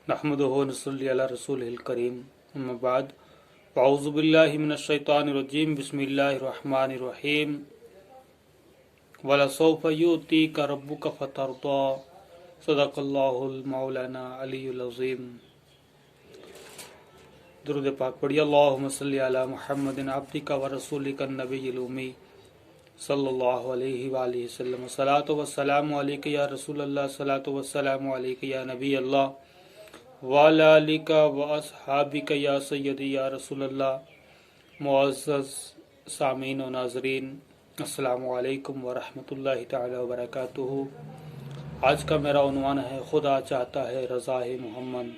नहमदुहु व नसल्ली अला रसूलिल करीम अम्मा बाद अऊज़ु बिल्लाहि मिनश शैतानिर रजीम बिस्मिल्लाहिर रहमानिर रहीम वलसौफ युतीका रब्बुका फतरदा सदक़ल्लाहुल मौलाना अलीयुल अज़ीम। दुरूद पाक पढ़िए। अल्लाहुम्मा सल्लि अला मुहम्मदिन अब्दिका व रसूलिका नबिय्यिल उम्मी सल्लल्लाहु अलैहि व आलिहि वसल्लम। सलातु व सलामु अलैका या रसूलल्लाह, सलातु व सलामु अलैका या नबी अल्लाह वाला अलिका व अस्हाबिका या सय्यदी या रसूलल्लाह। मुअज़्ज़ज़ सामीन व नाज़रीन, अस्सलामु अलैकुम व रहमतुल्लाहि तआला व बरकातुहू। आज का मेरा उन्वान है खुदा चाहता है रज़ा-ए मोहम्मद,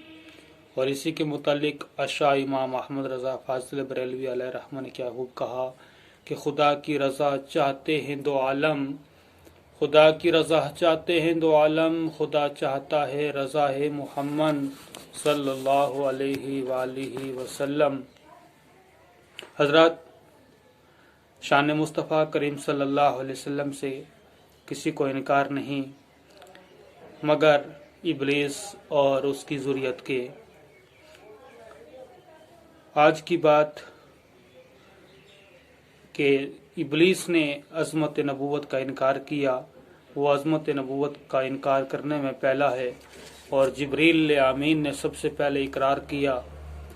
और इसी के मुतालिक अशा इमाम अहमद रज़ा फाज़िल बरेलवी अलैहि रहमत ने क्या खूब कहा कि खुदा की रज़ा चाहते हैं दो आलम, खुदा की रज़ा चाहते हैं दो आलम, खुदा चाहता है रज़ा-ए मोहम्मद सल्लल्लाहु अलैहि वालिहि वसल्लम। हज़रत शान मुस्तफ़ा करीम सल्लल्लाहु अलैहि वसल्लम से किसी को इनकार नहीं मगर इब्लीस और उसकी ज़ुर्रियत के। आज की बात कि इब्लीस ने अज़मत नबूवत का इनकार किया, वो अज़मत नबूवत का इनकार करने में पहला है, और जिब्रील आमीन ने सबसे पहले इकरार किया,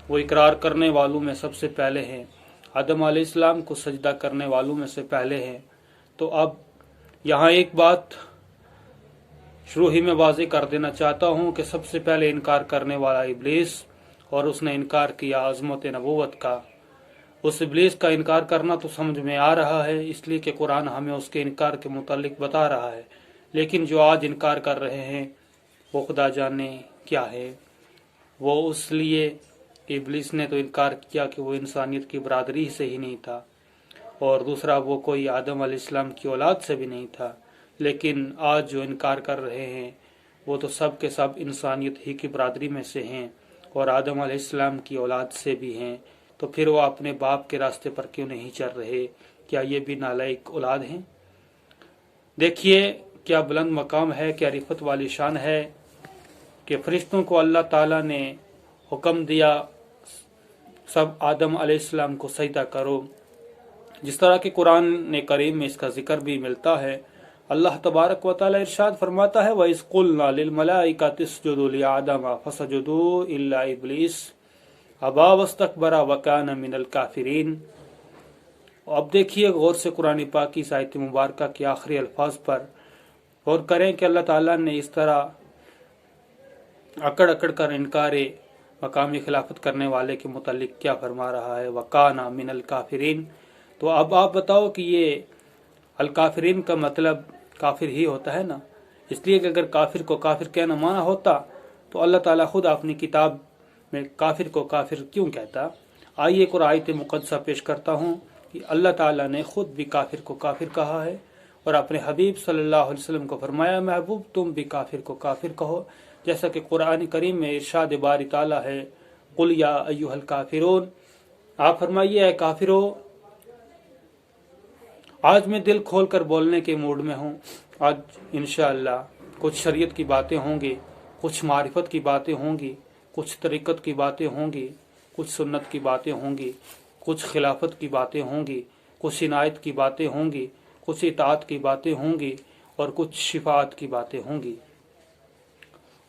वो इकरार करने वालों में सबसे पहले हैं। आदम अलैहिस्सलाम को सजदा करने वालों में से पहले हैं। तो अब यहाँ एक बात शुरू ही में वाज़ेह कर देना चाहता हूँ कि सबसे पहले इनकार करने वाला इब्लीस, और उसने इनकार किया अज़मत नबूवत का। उस इब्लीस का इनकार करना तो समझ में आ रहा है, इसलिए कि कुरान हमें उसके इनकार के मुतालिक बता रहा है। लेकिन जो आज इनकार कर रहे हैं वो खुदा जाने क्या है। वो उसलिए इब्लीस ने तो इनकार किया कि वो इंसानियत की बरादरी से ही नहीं था, और दूसरा वो कोई आदम अलैहिस्सलाम की औलाद से भी नहीं था। लेकिन आज जो इनकार कर रहे हैं वो तो सब के सब इंसानियत ही की बरादरी में से हैं और आदम अलैहिस्सलाम की औलाद से भी हैं। तो फिर वो अपने बाप के रास्ते पर क्यों नहीं चल रहे? क्या ये भी नालायक औलाद हैं? देखिए क्या बुलंद मकाम है, क्या रिफत वाली शान है कि फरिश्तों को अल्लाह ताला ने हुक्म दिया सब आदम अलैहिस्सलाम को सजदा करो। जिस तरह के कुरान ने करीम में इसका जिक्र भी मिलता है। अल्लाह तबारक व तआला इरशाद फरमाता है, वइज़ क़ुलना लिल मलाइकति इसजुदू लि आदम फसजदू इल्ला इब्लीस अबा वस्तकबरा व काना मिनल काफिरीन। अब देखिए गौर से कुरान पाक की आयत मुबारका के आखिरी अल्फाज पर गौर करें कि अल्लाह ताला ने इस तरह अकड़ अकड़ कर इनकारे मकामी खिलाफत करने वाले के मुतालिक क्या फरमा रहा है, वकाना मिनल काफिरीन। तो अब आप बताओ कि ये अल काफिरीन का मतलब काफिर ही होता है ना। इसलिए कि अगर काफिर को काफिर कहना माना होता तो अल्लाह ताला खुद अपनी किताब में काफिर को काफिर क्यों कहता। आइए एक और आयत मुक़द्दसा पेश करता हूँ कि अल्लाह ताला ने खुद भी काफिर को काफिर कहा है और अपने हबीब सल्लल्लाहु अलैहि वसल्लम को फरमाया, महबूब तुम भी काफिर को काफिर कहो। जैसा कि कुरान करीम में इरशाद बारी ताला है, कुल या अय्युहल काफिरून, आप फरमाइए है काफिरो। आज मैं दिल खोल कर बोलने के मूड में हूँ। आज इंशाअल्लाह कुछ शरीयत की बातें होंगी, कुछ मारिफत की बातें होंगी, कुछ तरीक़त की बातें होंगी, कुछ सुन्नत की बातें होंगी, कुछ खिलाफत की बातें होंगी, कुछ इनायत की बातें होंगी, कुछ इताअत की बातें होंगी और कुछ शिफाअत की बातें होंगी।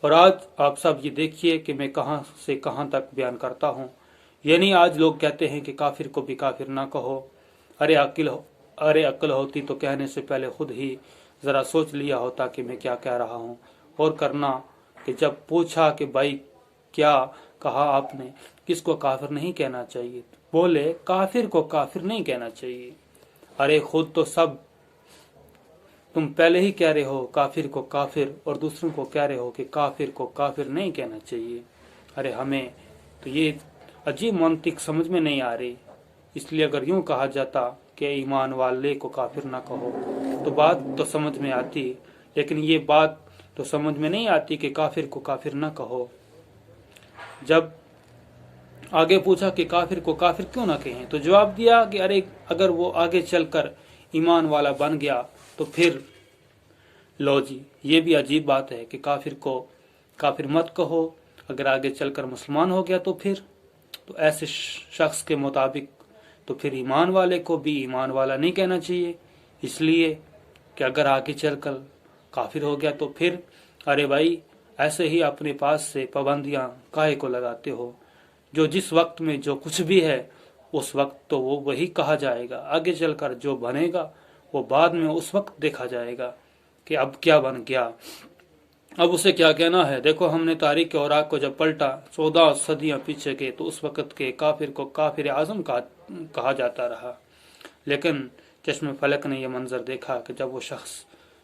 और आज आप सब ये देखिए कि मैं कहाँ से कहाँ तक बयान करता हूँ। यानी आज लोग कहते हैं कि काफिर को भी काफिर ना कहो। अरे अक्ल होती तो कहने से पहले खुद ही ज़रा सोच लिया होता कि मैं क्या कह रहा हूँ। और करना कि जब पूछा कि भाई क्या कहा आपने, किसको काफिर नहीं कहना चाहिए, बोले काफिर को काफिर नहीं कहना चाहिए। अरे खुद तो सब तुम पहले ही कह रहे हो काफिर को काफिर, और दूसरों को कह रहे हो कि काफिर को काफिर नहीं कहना चाहिए। अरे हमें तो ये अजीब मंतिक समझ में नहीं आ रही। इसलिए अगर यूं कहा जाता कि ईमान वाले को काफिर ना कहो तो बात तो समझ में आती, लेकिन ये बात तो समझ में नहीं आती कि काफिर को काफिर ना कहो। जब आगे पूछा कि काफिर को काफिर क्यों ना कहें, तो जवाब दिया कि अरे अगर वो आगे चलकर ईमान वाला बन गया तो फिर लो जी, ये भी अजीब बात है कि काफिर को काफिर मत कहो اگر آگے چل کر مسلمان ہو گیا تو ایسے شخص کے مطابق تو پھر ایمان والے کو بھی ایمان والا نہیں کہنا چاہیے، اس لیے کہ اگر آگے چل کر کافر ہو گیا تو پھر ارے بھائی ایسے ہی اپنے پاس سے پابندیاں کاہے کو لگاتے ہو، جو جس وقت میں جو کچھ بھی ہے اس وقت تو وہ وہی کہا جائے گا، آگے چل کر جو بنے گا وہ بعد میں اس وقت دیکھا جائے گا کہ اب کیا بن گیا، اب اسے کیا کہنا ہے۔ دیکھو ہم نے تاریخ کے اوراق کو جب پلٹا 14 صدیاں پیچھے کے تو اس وقت کے کافر کو کافر اعظم کہا جاتا رہا، لیکن چشم فلک نے یہ منظر دیکھا کہ جب وہ شخص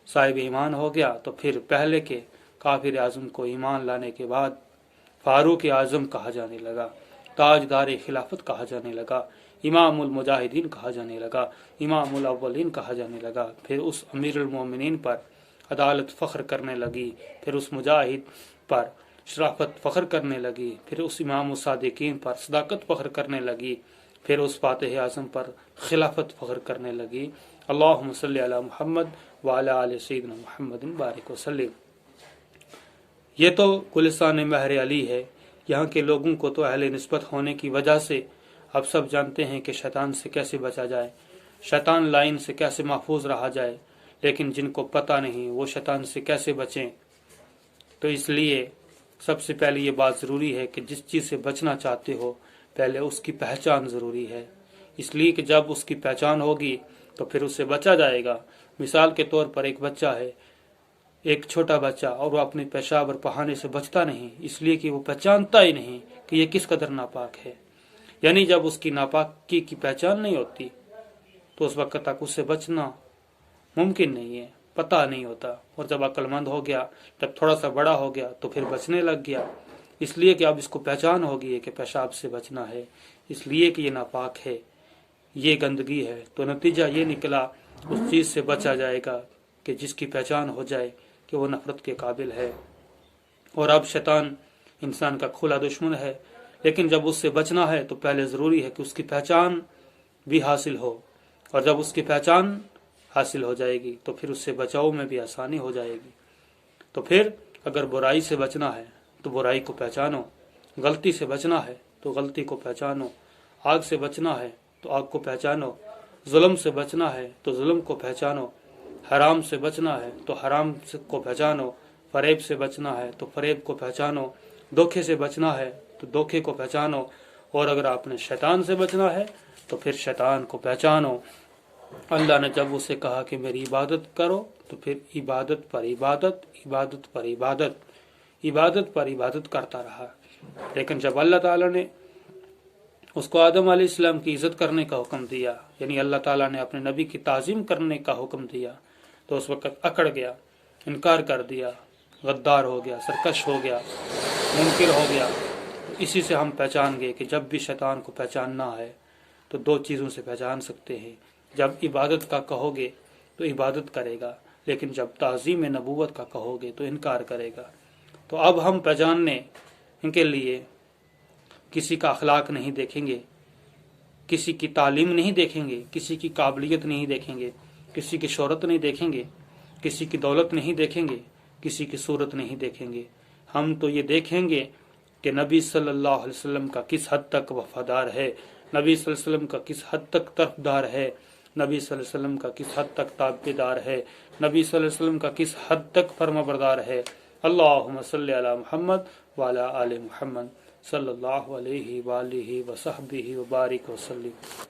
صاحب ایمان ہو گیا تو پھر پہلے کے کافر اعظم کو ایمان لانے کے بعد فاروق اعظم کہا جانے لگا، تاجدار خلافت کہا جانے لگا، امام المجاہدین کہا جانے لگا، امام الاولین کہا جانے لگا، پھر اس امیر المومنین پر عدالت فخر کرنے لگی، پھر اس مجاہد پر شرافت فخر کرنے لگی، پھر اس امام الصادقین پر صداقت فخر کرنے لگی، پھر اس فاتح اعظم پر خلافت فخر کرنے لگی۔ اللہم صلی علی محمد وعلی آل سیدنا محمد بارک وسلم۔ یہ تو گلستان مہر علی ہے، یہاں کے لوگوں کو تو اہل نسبت ہونے کی وجہ سے اب سب جانتے ہیں کہ شیطان سے کیسے بچا جائے، شیطان لائن سے کیسے محفوظ رہا جائے، لیکن جن کو پتہ نہیں وہ شیطان سے کیسے بچیں۔ تو اس لیے سب سے پہلے یہ بات ضروری ہے کہ جس چیز سے بچنا چاہتے ہو پہلے اس کی پہچان ضروری ہے، اس لیے کہ جب اس کی پہچان ہوگی تو پھر اس سے بچا جائے گا۔ مثال کے طور پر ایک بچہ ہے، ایک چھوٹا بچہ، اور وہ اپنے پیشاب اور پخانے سے بچتا نہیں، اس لیے کہ وہ پہچانتا ہی نہیں کہ یہ کس قدر ناپاک ہے، یعنی جب اس کی ناپاکی کی پہچان نہیں ہوتی تو اس وقت تک اس سے بچنا ممکن نہیں ہے، پتہ نہیں ہوتا، اور جب عقل مند ہو گیا، جب تھوڑا سا بڑا ہو گیا تو پھر بچنے لگ گیا، اس لیے کہ اب اس کو پہچان ہوگی ہے کہ پیشاب سے بچنا ہے، اس لیے کہ یہ ناپاک ہے، یہ گندگی ہے، تو نتیجہ یہ نکلا اس چیز سے بچا جائے گا کہ جس کی پہچان ہو جائے کہ وہ نفرت کے قابل ہے۔ اور اب شیطان انسان کا کھلا دشمن ہے، لیکن جب اس سے بچنا ہے تو پہلے ضروری ہے کہ اس کی پہچان بھی حاصل ہو، اور جب اس کی پہچان حاصل ہو جائے گی تو پھر اس سے بچاؤ میں بھی آسانی ہو جائے گی۔ تو پھر اگر برائی سے بچنا ہے تو برائی کو پہچانو، غلطی سے بچنا ہے تو غلطی کو پہچانو، آگ سے بچنا ہے تو آگ کو پہچانو، ظلم سے بچنا ہے تو ظلم کو پہچانو، حرام سے بچنا ہے تو حرام کو پہچانو، فریب سے بچنا ہے تو فریب کو پہچانو، دھوکے سے بچنا ہے تو دھوکے کو پہچانو، اور اگر آپ نے شیطان سے بچنا ہے تو پھر شیطان کو پہچانو۔ اللہ نے جب اسے کہا کہ میری عبادت کرو تو پھر عبادت پر عبادت، عبادت پر عبادت، عبادت پر عبادت کرتا رہا، لیکن جب اللہ تعالیٰ نے اس کو آدم علیہ السلام کی عزت کرنے کا حکم دیا، یعنی اللہ تعالیٰ نے اپنے نبی کی تعظیم کرنے کا حکم دیا، تو اس وقت اکڑ گیا، انکار کر دیا، غدار ہو گیا، سرکش ہو گیا، منکر ہو گیا۔ اسی سے ہم پہچان گئے کہ جب بھی شیطان کو پہچاننا ہے تو دو چیزوں سے پہچان سکتے ہیں، جب عبادت کا کہو گے تو عبادت کرے گا، لیکن جب تعظیم نبوت کا کہو گے تو انکار کرے گا۔ تو اب ہم پہچاننے کے لیے کسی کا اخلاق نہیں دیکھیں گے، کسی کی تعلیم نہیں دیکھیں گے، کسی کی قابلیت نہیں دیکھیں گے، کسی کی شہرت نہیں دیکھیں گے، کسی کی دولت نہیں دیکھیں گے، کسی کی صورت نہیں دیکھیں گے، ہم تو یہ دیکھیں گے کہ نبی صلی اللہ علیہ وسلم کا کس حد تک وفادار ہے، نبی صلی اللہ علیہ وسلم کا کس حد تک طرفدار ہے، نبی صلی اللہ علیہ وسلم کا کس حد تک تابعدار ہے، نبی صلی اللہ علیہ وسلم کا کس حد تک فرمانبردار ہے۔ اللہم صلی علی محمد وعلی آل محمد صلی اللہ علیہ وآلہ وصحبہ وبارک وسلم۔